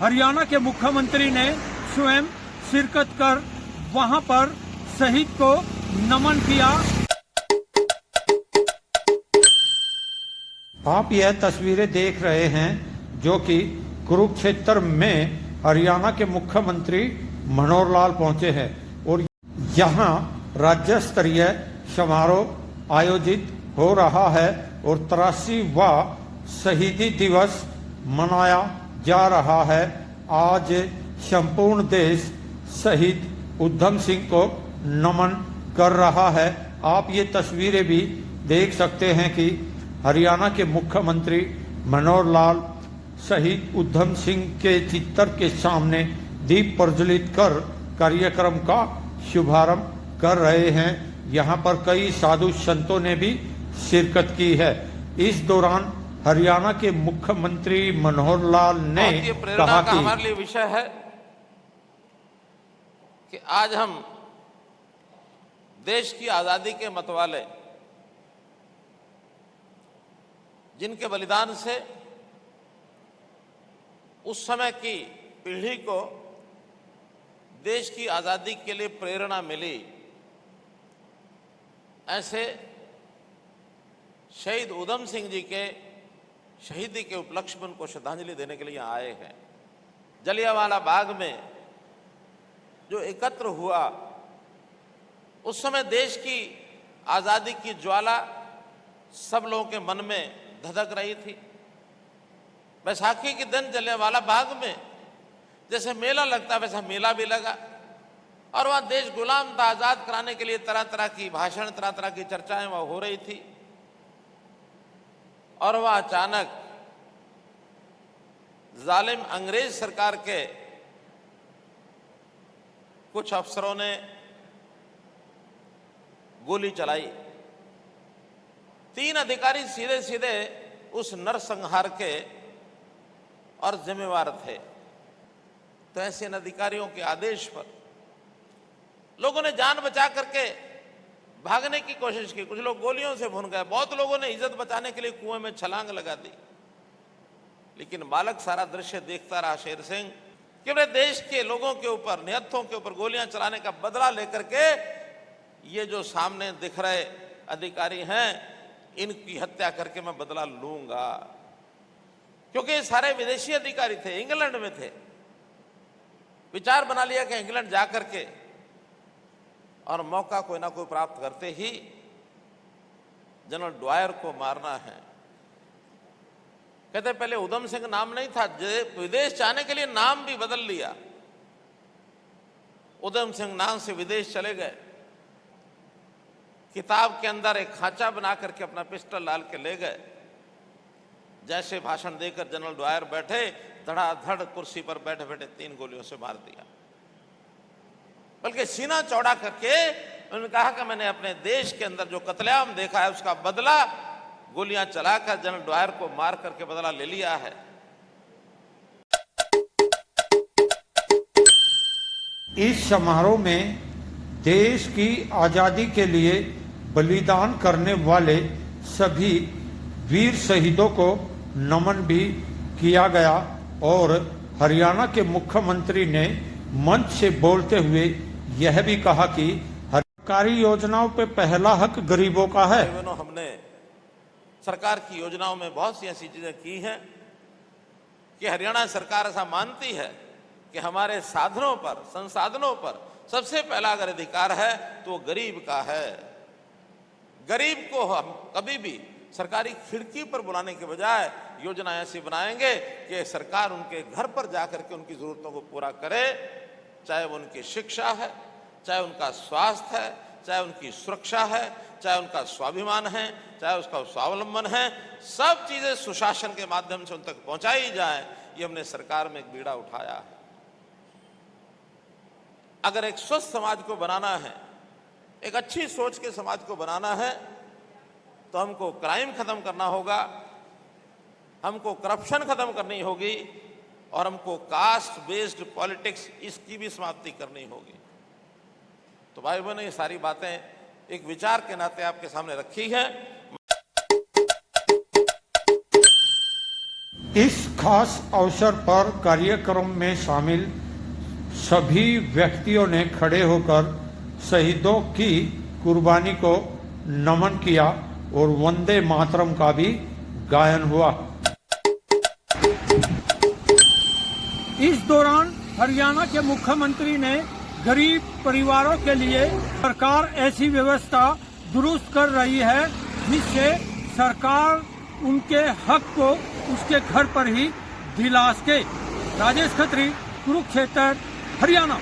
हरियाणा के मुख्यमंत्री ने स्वयं शिरकत कर वहां पर शहीद को नमन किया। आप यह तस्वीरें देख रहे हैं जो कि कुरुक्षेत्र में हरियाणा के मुख्यमंत्री मनोहर लाल पहुंचे हैं और यहां राज्य स्तरीय समारोह आयोजित हो रहा है और 83वां शहीदी दिवस मनाया जा रहा है। आज संपूर्ण देश शहीद उधम सिंह को नमन कर रहा है। आप ये तस्वीरें भी देख सकते हैं कि हरियाणा के मुख्यमंत्री मनोहर लाल शहीद उधम सिंह के चित्र के सामने दीप प्रज्वलित कर कार्यक्रम का शुभारंभ कर रहे हैं। यहाँ पर कई साधु संतों ने भी शिरकत की है। इस दौरान हरियाणा के मुख्यमंत्री मनोहर लाल ने कहा कि हमारे लिए विषय है कि आज हम देश की आजादी के मतवाले जिनके बलिदान से उस समय की पीढ़ी को देश की आजादी के लिए प्रेरणा मिली, ऐसे शहीद उधम सिंह जी के शहीदी के उपलक्ष्य में उनको श्रद्धांजलि देने के लिए यहाँ आए हैं। जलियांवाला बाग में जो एकत्र हुआ, उस समय देश की आजादी की ज्वाला सब लोगों के मन में धधक रही थी। बैसाखी के दिन जलियांवाला बाग में जैसे मेला लगता वैसा मेला भी लगा और वहाँ देश गुलाम था, आजाद कराने के लिए तरह तरह की भाषण, तरह तरह की चर्चाएं वहाँ हो रही थी। और वह अचानक जालिम अंग्रेज सरकार के कुछ अफसरों ने गोली चलाई। 3 अधिकारी सीधे सीधे उस नरसंहार के और जिम्मेवार थे। तो ऐसे इन अधिकारियों के आदेश पर लोगों ने जान बचा करके भागने की कोशिश की। कुछ लोग गोलियों से भुन गए, बहुत लोगों ने इज्जत बचाने के लिए कुएं में छलांग लगा दी। लेकिन बालक सारा दृश्य देखता रहा शेर सिंह कि अपने देश के लोगों के ऊपर, निहत्थों के ऊपर गोलियां चलाने का बदला लेकर के ये जो सामने दिख रहे अधिकारी हैं, इनकी हत्या करके मैं बदला लूंगा। क्योंकि ये सारे विदेशी अधिकारी थे, इंग्लैंड में थे। विचार बना लिया कि इंग्लैंड जाकर के और मौका कोई ना कोई प्राप्त करते ही जनरल ड्वायर को मारना है। कहते पहले उधम सिंह नाम नहीं था, विदेश जाने के लिए नाम भी बदल लिया। उधम सिंह नाम से विदेश चले गए। किताब के अंदर एक खांचा बना करके अपना पिस्टल डाल के ले गए। जैसे भाषण देकर जनरल ड्वायर बैठे, धड़ाधड़ कुर्सी पर बैठे बैठे 3 गोलियों से मार दिया। बल्कि सीना चौड़ा करके उन्होंने कहा कि मैंने अपने देश के अंदर जो कत्लेआम देखा है उसका बदला गोलियां चलाकर जनरल ड्वायर को मार करके बदला ले लिया है। इस समारोह में देश की आजादी के लिए बलिदान करने वाले सभी वीर शहीदों को नमन भी किया गया और हरियाणा के मुख्यमंत्री ने मंच से बोलते हुए यह भी कहा कि सरकारी योजनाओं पे पहला हक गरीबों का है। हमने सरकार की योजनाओं में बहुत सी ऐसी चीजें की हैं कि हरियाणा सरकार ऐसा मानती है कि हमारे साधनों पर, संसाधनों पर सबसे पहला अगर अधिकार है तो गरीब का है। गरीब को हम कभी भी सरकारी खिड़की पर बुलाने के बजाय योजना ऐसी बनाएंगे कि सरकार उनके घर पर जाकर के उनकी जरूरतों को पूरा करे। चाहे वो उनकी शिक्षा है, चाहे उनका स्वास्थ्य है, चाहे उनकी सुरक्षा है, चाहे उनका स्वाभिमान है, चाहे उसका स्वावलंबन है, सब चीजें सुशासन के माध्यम से उन तक पहुंचाई जाए। ये हमने सरकार में एक बीड़ा उठाया है। अगर एक स्वस्थ समाज को बनाना है, एक अच्छी सोच के समाज को बनाना है, तो हमको क्राइम खत्म करना होगा, हमको करप्शन खत्म करनी होगी और हमको कास्ट बेस्ड पॉलिटिक्स इसकी भी समाप्ति करनी होगी। तो भाई बहनों, ये सारी बातें एक विचार के नाते आपके सामने रखी है। इस खास अवसर पर कार्यक्रम में शामिल सभी व्यक्तियों ने खड़े होकर शहीदों की कुर्बानी को नमन किया और वंदे मातरम का भी गायन हुआ। इस दौरान हरियाणा के मुख्यमंत्री ने गरीब परिवारों के लिए सरकार ऐसी व्यवस्था दुरुस्त कर रही है जिससे सरकार उनके हक को उसके घर पर ही दिला सके। राजेश खत्री, कुरुक्षेत्र, हरियाणा।